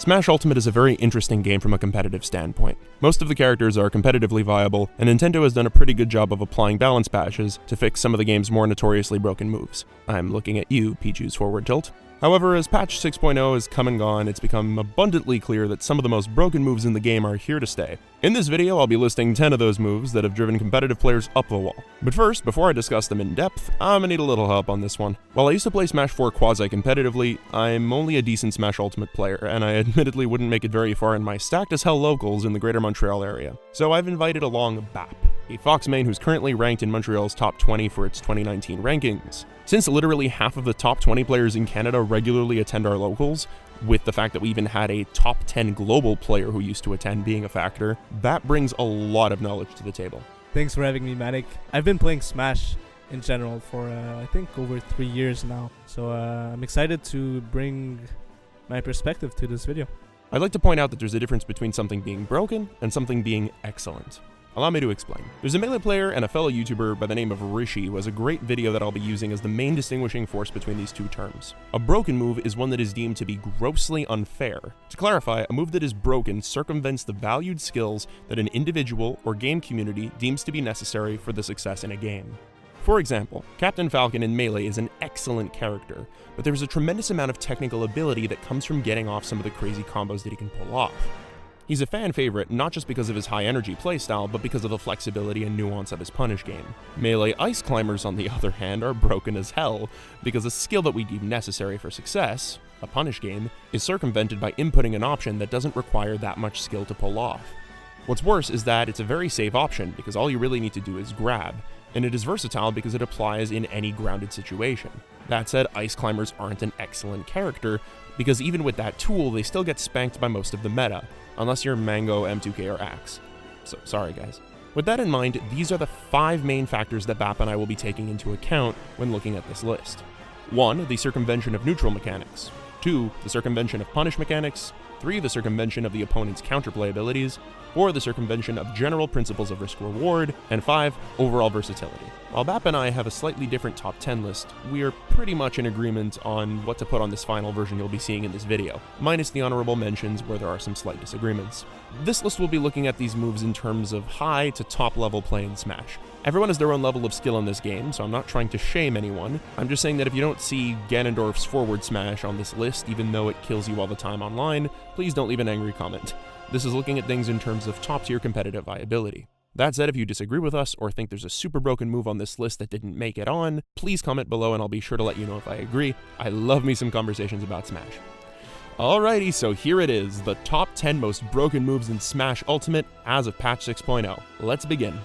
Smash Ultimate is a very interesting game from a competitive standpoint. Most of the characters are competitively viable, and Nintendo has done a pretty good job of applying balance patches to fix some of the game's more notoriously broken moves. I'm looking at you, Pichu's forward tilt. However, as patch 6.0 has come and gone, it's become abundantly clear that some of the most broken moves in the game are here to stay. In this video, I'll be listing 10 of those moves that have driven competitive players up the wall. But first, before I discuss them in depth, I'm gonna need a little help on this one. While I used to play Smash 4 quasi-competitively, I'm only a decent Smash Ultimate player, and I admittedly wouldn't make it very far in my stacked as hell locals in the greater Montreal area. So I've invited along BAP, a Fox main who's currently ranked in Montreal's top 20 for its 2019 rankings. Since literally half of the top 20 players in Canada regularly attend our locals, with the fact that we even had a top 10 global player who used to attend being a factor, that brings a lot of knowledge to the table. Thanks for having me, Manic. I've been playing Smash in general for, I think, over 3 years now, so I'm excited to bring my perspective to this video. I'd like to point out that there's a difference between something being broken and something being excellent. Allow me to explain. There's a Melee player and a fellow YouTuber by the name of Rishi who has a great video that I'll be using as the main distinguishing force between these two terms. A broken move is one that is deemed to be grossly unfair. To clarify, a move that is broken circumvents the valued skills that an individual or game community deems to be necessary for the success in a game. For example, Captain Falcon in Melee is an excellent character, but there's a tremendous amount of technical ability that comes from getting off some of the crazy combos that he can pull off. He's a fan favorite not just because of his high energy playstyle, but because of the flexibility and nuance of his punish game. Melee ice climbers, on the other hand, are broken as hell, because a skill that we deem necessary for success, a punish game, is circumvented by inputting an option that doesn't require that much skill to pull off. What's worse is that it's a very safe option, because all you really need to do is grab, and it is versatile because it applies in any grounded situation. That said, ice climbers aren't an excellent character, because even with that tool, they still get spanked by most of the meta, unless you're Mango, M2K, or Axe. So, sorry guys. With that in mind, these are the 5 main factors that BAP and I will be taking into account when looking at this list. 1. The circumvention of neutral mechanics. 2. The circumvention of punish mechanics. 3. The circumvention of the opponent's counterplay abilities. 4. The circumvention of general principles of risk-reward. And 5. Overall versatility. While BAP and I have a slightly different top 10 list, we are pretty much in agreement on what to put on this final version you'll be seeing in this video, minus the honorable mentions where there are some slight disagreements. This list will be looking at these moves in terms of high to top level play in Smash. Everyone has their own level of skill in this game, so I'm not trying to shame anyone. I'm just saying that if you don't see Ganondorf's forward smash on this list, even though it kills you all the time online, please don't leave an angry comment. This is looking at things in terms of top tier competitive viability. That said, if you disagree with us or think there's a super broken move on this list that didn't make it on, please comment below and I'll be sure to let you know if I agree. I love me some conversations about Smash. Alrighty, so here it is, the top 10 most broken moves in Smash Ultimate as of patch 6.0. Let's begin.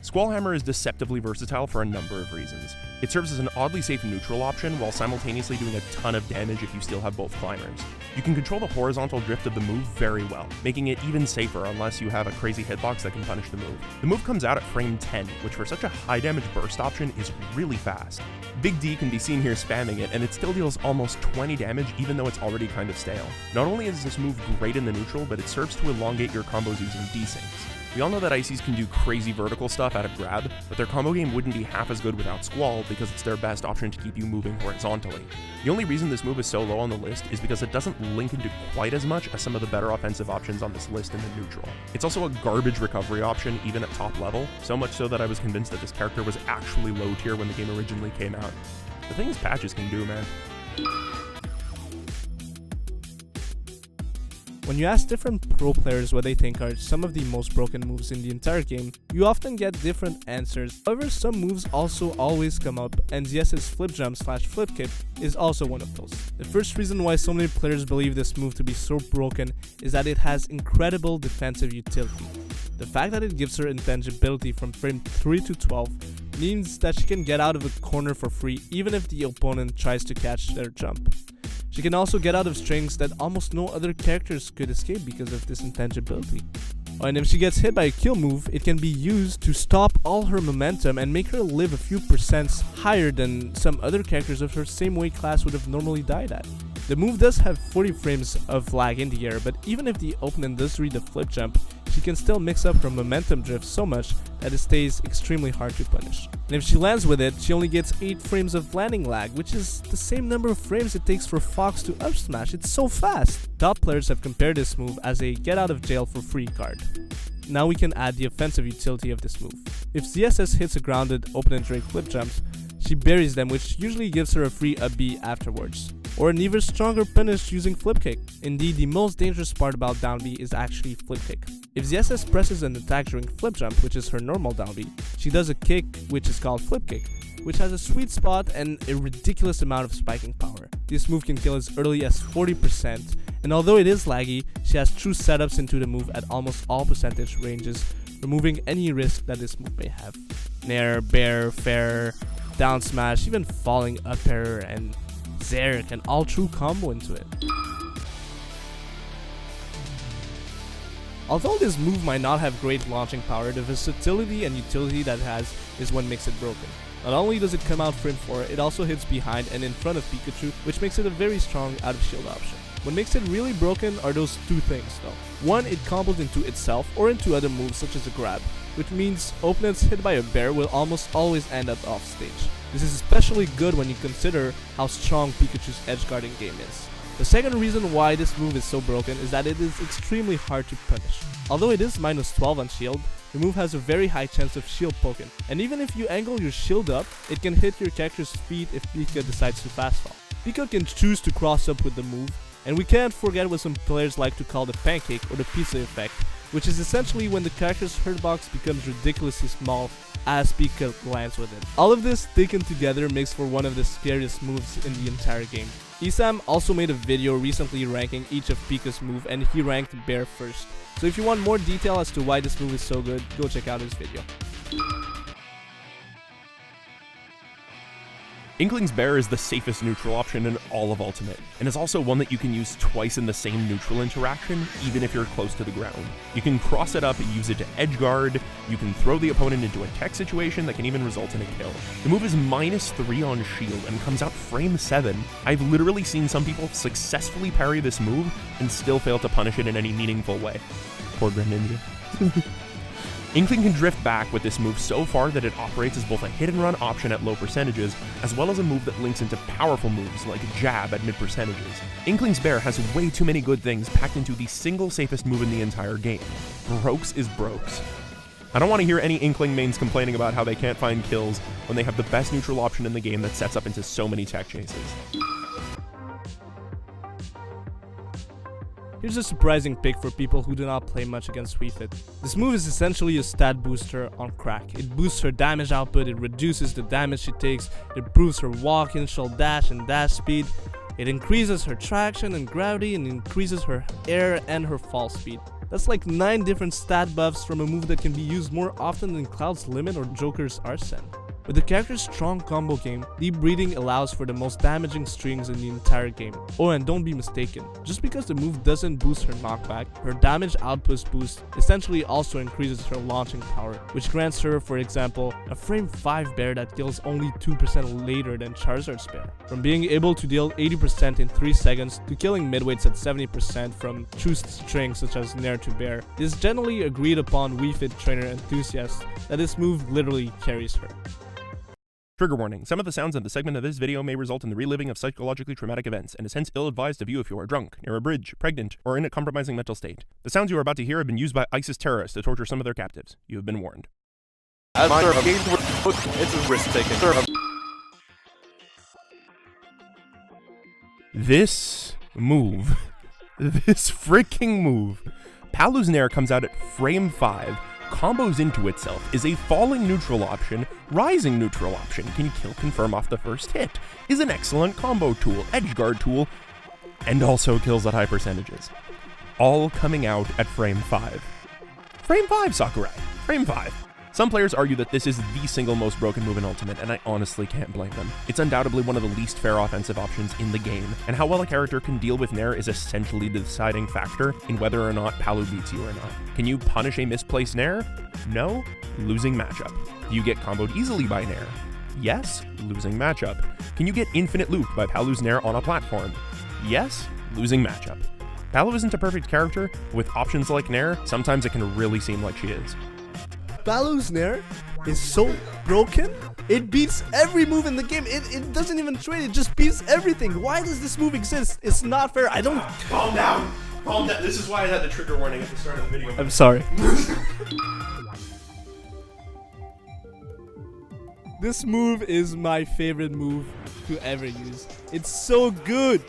Squall Hammer is deceptively versatile for a number of reasons. It serves as an oddly safe neutral option while simultaneously doing a ton of damage if you still have both climbers. You can control the horizontal drift of the move very well, making it even safer unless you have a crazy hitbox that can punish the move. The move comes out at frame 10, which for such a high damage burst option is really fast. Big D can be seen here spamming it, and it still deals almost 20 damage even though it's already kind of stale. Not only is this move great in the neutral, but it serves to elongate your combos using desyncs. We all know that Ices can do crazy vertical stuff out of grab, but their combo game wouldn't be half as good without Squall because it's their best option to keep you moving horizontally. The only reason this move is so low on the list is because it doesn't link into quite as much as some of the better offensive options on this list in the neutral. It's also a garbage recovery option even at top level, so much so that I was convinced that this character was actually low tier when the game originally came out. The things patches can do, man. When you ask different pro players what they think are some of the most broken moves in the entire game, you often get different answers. However, some moves also always come up, and ZS's flip jump / flip kick is also one of those. The first reason why so many players believe this move to be so broken is that it has incredible defensive utility. The fact that it gives her intangibility from frame 3 to 12 means that she can get out of a corner for free even if the opponent tries to catch their jump. She can also get out of strings that almost no other characters could escape because of this intangibility. And if she gets hit by a kill move, it can be used to stop all her momentum and make her live a few percents higher than some other characters of her same weight class would have normally died at. The move does have 40 frames of lag in the air, but even if the opponent does read the flip jump, she can still mix up her momentum drift so much that it stays extremely hard to punish. And if she lands with it, she only gets 8 frames of landing lag, which is the same number of frames it takes for Fox to up smash. It's so fast! Top players have compared this move as a get out of jail for free card. Now we can add the offensive utility of this move. If ZSS hits a grounded opponent during flip jumps, she buries them, which usually gives her a free up B afterwards, or an even stronger punish using flip kick. Indeed, the most dangerous part about down B is actually flip kick. If ZSS presses an attack during flip jump, which is her normal down B, she does a kick which is called flip kick, which has a sweet spot and a ridiculous amount of spiking power. This move can kill as early as 40%, and although it is laggy, she has true setups into the move at almost all percentage ranges, removing any risk that this move may have. Nair, bair, fair, down smash, even falling up air, and Zair can all true combo into it. Although this move might not have great launching power, the versatility and utility that it has is what makes it broken. Not only does it come out frame 4, it also hits behind and in front of Pikachu, which makes it a very strong out of shield option. What makes it really broken are those two things though. One, it combos into itself or into other moves such as a grab, which means opponents hit by a bair will almost always end up off stage. This is especially good when you consider how strong Pikachu's edge guarding game is. The second reason why this move is so broken is that it is extremely hard to punish. Although it is minus 12 on shield, the move has a very high chance of shield poking, and even if you angle your shield up, it can hit your character's feet if Pika decides to fast fall. Pika can choose to cross up with the move, and we can't forget what some players like to call the pancake or the pizza effect, which is essentially when the character's hurt box becomes ridiculously small as Pika lands with it. All of this taken together makes for one of the scariest moves in the entire game. Isam also made a video recently ranking each of Pika's moves, and he ranked Bair first. So if you want more detail as to why this move is so good, go check out his video. Inkling's Bair is the safest neutral option in all of Ultimate, and is also one that you can use twice in the same neutral interaction, even if you're close to the ground. You can cross it up and use it to edge guard, you can throw the opponent into a tech situation that can even result in a kill. The move is minus 3 on shield and comes out frame 7. I've literally seen some people successfully parry this move and still fail to punish it in any meaningful way. Poor Greninja. Inkling can drift back with this move so far that it operates as both a hit and run option at low percentages, as well as a move that links into powerful moves like jab at mid percentages. Inkling's Bair has way too many good things packed into the single safest move in the entire game. Brokes is brokes. I don't want to hear any Inkling mains complaining about how they can't find kills when they have the best neutral option in the game that sets up into so many tech chases. Here's a surprising pick for people who do not play much against Wii Fit. This move is essentially a stat booster on crack. It boosts her damage output, it reduces the damage she takes, it improves her walk, initial dash, and dash speed. It increases her traction and gravity, and increases her air and her fall speed. That's like 9 different stat buffs from a move that can be used more often than Cloud's Limit or Joker's Arsene. With the character's strong combo game, Deep Breathing allows for the most damaging strings in the entire game. Oh, and don't be mistaken, just because the move doesn't boost her knockback, her damage output boost essentially also increases her launching power, which grants her, for example, a frame 5 Bair that kills only 2% later than Charizard's Bair. From being able to deal 80% in 3 seconds to killing midweights at 70% from true strings such as Nair to Bair, it is generally agreed upon Wii Fit trainer enthusiasts that this move literally carries her. Trigger warning, some of the sounds in the segment of this video may result in the reliving of psychologically traumatic events, and is hence ill-advised to view if you are drunk, near a bridge, pregnant, or in a compromising mental state. The sounds you are about to hear have been used by ISIS terrorists to torture some of their captives. You have been warned. It's a risk taken. This move, this freaking move, Palu's Nair comes out at frame 5, combos into itself, is a falling neutral option, rising neutral option, can kill confirm off the first hit, is an excellent combo tool, edge guard tool, and also kills at high percentages. All coming out at frame 5. Frame 5, Sakurai. Frame 5. Some players argue that this is the single most broken move in Ultimate, and I honestly can't blame them. It's undoubtedly one of the least fair offensive options in the game, and how well a character can deal with Nair is essentially the deciding factor in whether or not Palu beats you or not. Can you punish a misplaced Nair? No? Losing matchup. Do you get comboed easily by Nair? Yes? Losing matchup. Can you get infinite loop by Palu's Nair on a platform? Yes? Losing matchup. Palu isn't a perfect character, but with options like Nair, sometimes it can really seem like she is. Palu's Nair is so broken, it beats every move in the game. It doesn't even trade, it just beats everything. Why does this move exist? It's not fair. I don't... Calm down. Calm down. This is why I had the trigger warning at the start of the video. I'm sorry. This move is my favorite move to ever use. It's so good.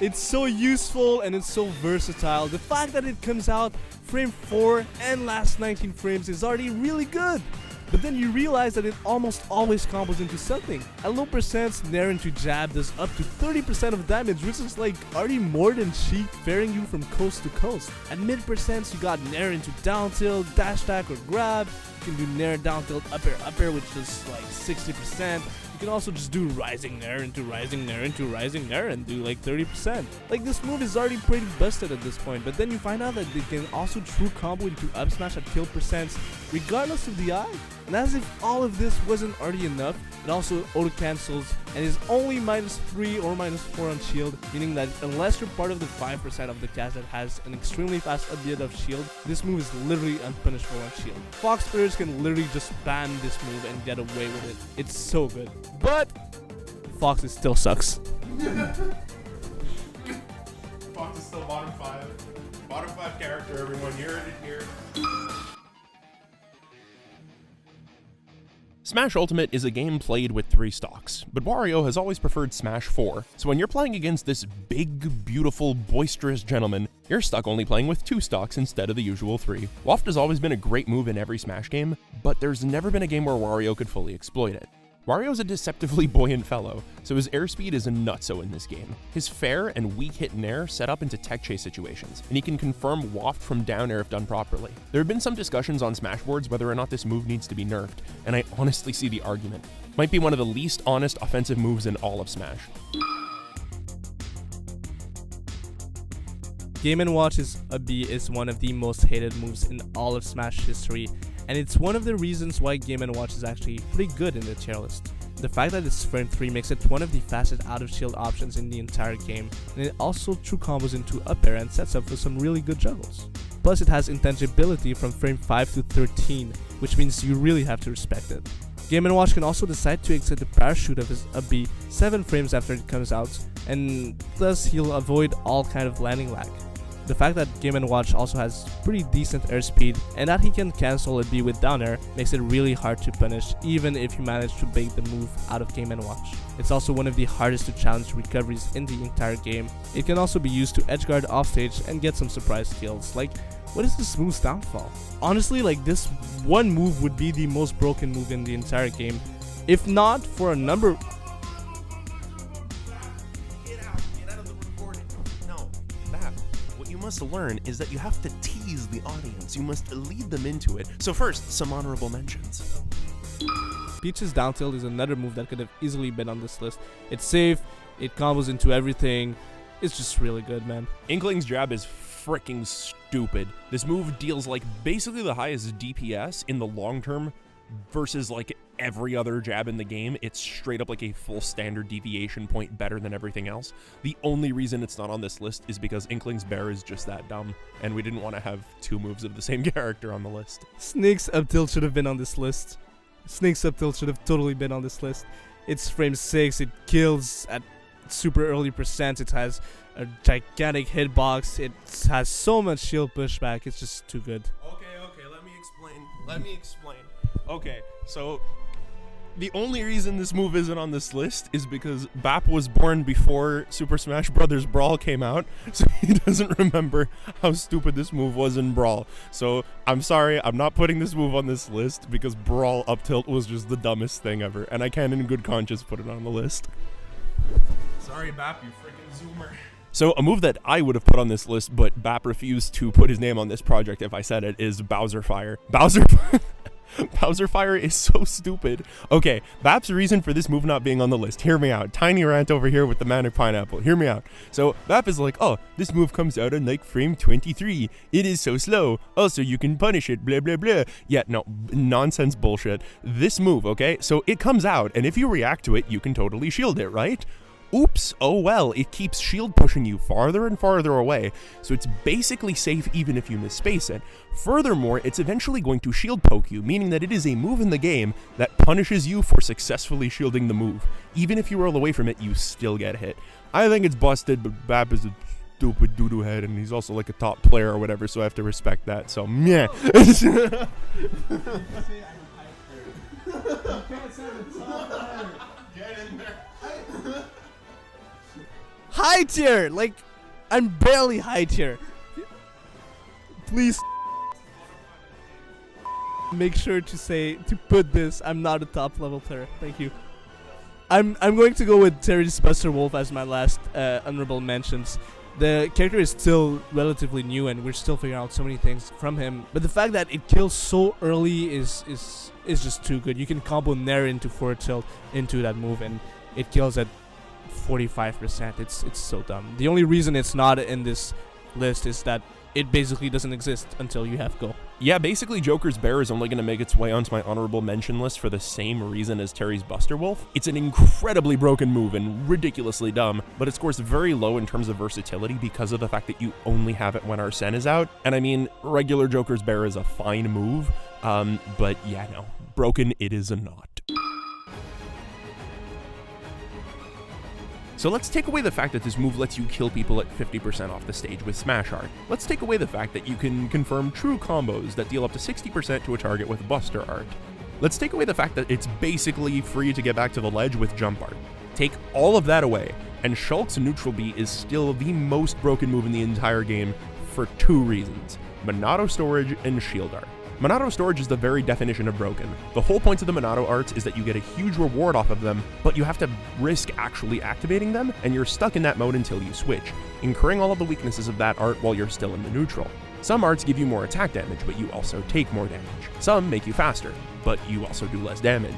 It's so useful and it's so versatile. The fact that it comes out frame 4 and last 19 frames is already really good. But then you realize that it almost always combos into something. At low percents, Nair into jab does up to 30% of damage, which is like already more than cheap, ferrying you from coast to coast. At mid percents, you got Nair into down tilt, dash attack, or grab. You can do Nair down tilt, up air, which is like 60%. You can also just do rising Nair into rising Nair into rising Nair and do like 30%. Like, this move is already pretty busted at this point, but then you find out that it can also true combo into up smash at kill percents regardless of the eye. And as if all of this wasn't already enough, it also auto cancels and is only -3 or -4 on shield, meaning that unless you're part of the 5% of the cast that has an extremely fast upbeat of shield, this move is literally unpunishable on shield. Fox players can literally just ban this move and get away with it. It's so good. But Fox still sucks. Fox is still bottom 5. Bottom 5 character, everyone. Hear it here. Smash Ultimate is a game played with 3 stocks, but Wario has always preferred Smash 4, so when you're playing against this big, beautiful, boisterous gentleman, you're stuck only playing with 2 stocks instead of the usual 3. Waft has always been a great move in every Smash game, but there's never been a game where Wario could fully exploit it. Wario's a deceptively buoyant fellow, so his airspeed is a nutso in this game. His fair and weak hit Nair set up into tech chase situations, and he can confirm Waft from down air if done properly. There have been some discussions on Smash boards whether or not this move needs to be nerfed, and I honestly see the argument. Might be one of the least honest offensive moves in all of Smash. Game & Watch's B is one of the most hated moves in all of Smash history, and it's one of the reasons why Game & Watch is actually pretty good in the tier list. The fact that it's frame 3 makes it one of the fastest out of shield options in the entire game, and it also true combos into up air and sets up for some really good juggles. Plus, it has intangibility from frame 5 to 13, which means you really have to respect it. Game & Watch can also decide to exit the parachute of his B 7 frames after it comes out, and thus he'll avoid all kind of landing lag. The fact that Game & Watch also has pretty decent airspeed and that he can cancel a B with down air makes it really hard to punish even if you manage to bait the move out of Game & Watch. It's also one of the hardest to challenge recoveries in the entire game. It can also be used to edgeguard offstage and get some surprise kills. Like, what is this move's downfall? Honestly, like, this one move would be the most broken move in the entire game, if not for a number... To learn is that you have to tease the audience. You must lead them into it. So first, some honorable mentions. Peach's down tilt is another move that could have easily been on this list. It's safe, it combos into everything. It's just really good, man. Inkling's jab is freaking stupid. This move deals like basically the highest DPS in the long term versus like every other jab in the game. It's straight up like a full standard deviation point better than everything else. The only reason it's not on this list is because Inkling's bear is just that dumb, and we didn't want to have 2 moves of the same character on the list. Snake's up tilt should have been on this list. Snake's up tilt should have totally been on this list. It's frame 6, it kills at super early percent, it has a gigantic hitbox, it has so much shield pushback, it's just too good. Okay, let me explain. Okay, so the only reason this move isn't on this list is because Bap was born before Super Smash Bros. Brawl came out, so he doesn't remember how stupid this move was in Brawl. So I'm sorry, I'm not putting this move on this list because Brawl up tilt was just the dumbest thing ever, and I can't in good conscience put it on the list. Sorry, Bap, you freaking zoomer. So a move that I would have put on this list, but Bap refused to put his name on this project if I said it, is Bowser Fire. Bowser Fire is so stupid. Okay, Bap's reason for this move not being on the list. Hear me out. Tiny rant over here with the Manic Pineapple. Hear me out. So Bap is like, oh, this move comes out on like frame 23. It is so slow. Also, you can punish it, blah, blah, blah. Yeah, no, nonsense bullshit. This move, okay, so it comes out, and if you react to it, you can totally shield it, right? Oops, oh well, it keeps shield pushing you farther and farther away, so it's basically safe even if you misspace it. Furthermore, it's eventually going to shield poke you, meaning that it is a move in the game that punishes you for successfully shielding the move. Even if you roll away from it, you still get hit. I think it's busted, but Bap is a stupid doo-doo head, and he's also like a top player or whatever, so I have to respect that, so meh. High tier! Like, I'm barely high tier. Please make sure to put this, I'm not a top level player. Thank you. I'm going to go with Terry's Buster Wolf as my last honorable mentions. The character is still relatively new and we're still figuring out so many things from him, but the fact that it kills so early is just too good. You can combo Nair into forward tilt into that move and it kills at 45%. It's so dumb. The only reason it's not in this list is that it basically doesn't exist until you have Go. Yeah, basically Joker's Bear is only going to make its way onto my honorable mention list for the same reason as Terry's Buster Wolf. It's an incredibly broken move and ridiculously dumb, but it scores very low in terms of versatility because of the fact that you only have it when Arsene is out. And I mean, regular Joker's Bear is a fine move, but yeah, no. Broken it is not. So let's take away the fact that this move lets you kill people at 50% off the stage with Smash Art. Let's take away the fact that you can confirm true combos that deal up to 60% to a target with Buster Art. Let's take away the fact that it's basically free to get back to the ledge with Jump Art. Take all of that away, and Shulk's Neutral B is still the most broken move in the entire game for two reasons: Monado storage and Shield Art. Monado storage is the very definition of broken. The whole point of the Monado arts is that you get a huge reward off of them, but you have to risk actually activating them, and you're stuck in that mode until you switch, incurring all of the weaknesses of that art while you're still in the neutral. Some arts give you more attack damage, but you also take more damage. Some make you faster, but you also do less damage.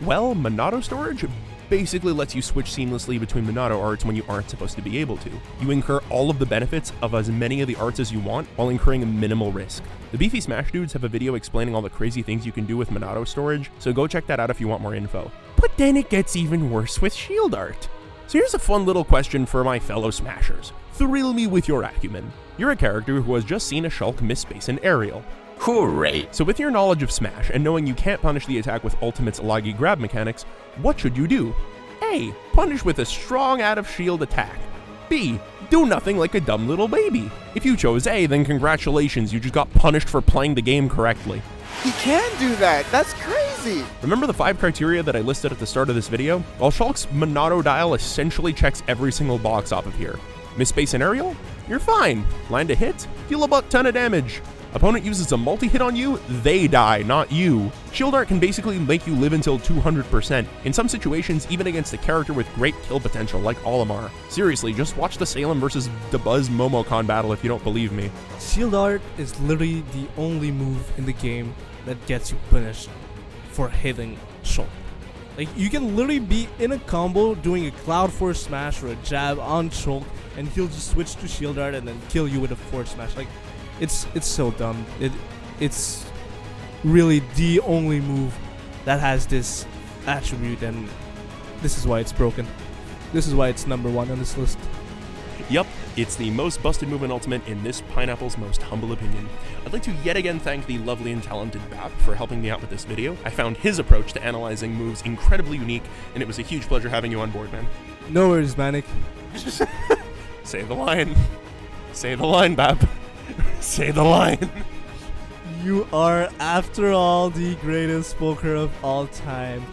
Well, Monado storage basically lets you switch seamlessly between Monado arts when you aren't supposed to be able to. You incur all of the benefits of as many of the arts as you want while incurring a minimal risk. The Beefy Smash dudes have a video explaining all the crazy things you can do with Monado storage, so go check that out if you want more info. But then it gets even worse with Shield Art. So here's a fun little question for my fellow Smashers. Thrill me with your acumen. You're a character who has just seen a Shulk misspace an aerial. Hooray! So with your knowledge of Smash and knowing you can't punish the attack with Ultimate's laggy grab mechanics, what should you do? A. Punish with a strong out of shield attack. B. Do nothing like a dumb little baby. If you chose A, then congratulations, you just got punished for playing the game correctly. He can do that, that's crazy! Remember the 5 criteria that I listed at the start of this video? Well, Shulk's Monado dial essentially checks every single box off of here. Misspace an aerial? You're fine. Land a hit? Deal a butt ton of damage. Opponent uses a multi-hit on you, they die, not you. Shield Art can basically make you live until 200%, in some situations even against a character with great kill potential like Olimar. Seriously, just watch the Salem versus DeBuzz Momocon battle if you don't believe me. Shield Art is literally the only move in the game that gets you punished for hitting Shulk. Like, you can literally be in a combo doing a Cloud Force Smash or a jab on Shulk, and he'll just switch to Shield Art and then kill you with a Force Smash. Like, it's so dumb. It's really the only move that has this attribute, and this is why it's broken. This is why it's number 1 on this list. Yup, it's the most busted move in Ultimate in this Pineapple's most humble opinion. I'd like to yet again thank the lovely and talented Bap for helping me out with this video. I found his approach to analyzing moves incredibly unique, and it was a huge pleasure having you on board, man. No worries, Manic. Say the line. Say the line, Bap. Say the line. You are, after all, the greatest poker of all time.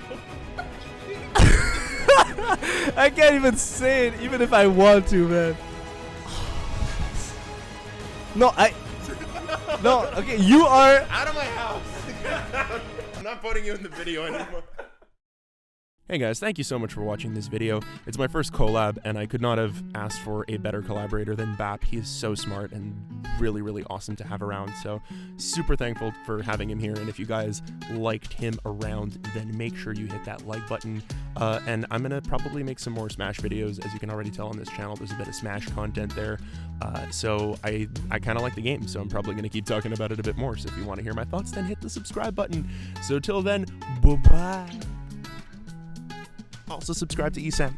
I can't even say it, even if I want to, man. No, okay, you are... Out of my house. I'm not putting you in the video anymore. Hey guys, thank you so much for watching this video. It's my first collab, and I could not have asked for a better collaborator than Bap. He is so smart and really, really awesome to have around, so super thankful for having him here. And if you guys liked him around, then make sure you hit that like button. And I'm gonna probably make some more Smash videos. As you can already tell on this channel, there's a bit of Smash content there. So I kind of like the game, so I'm probably gonna keep talking about it a bit more. So if you want to hear my thoughts, then hit the subscribe button. So till then, bye-bye. Also subscribe to eSam.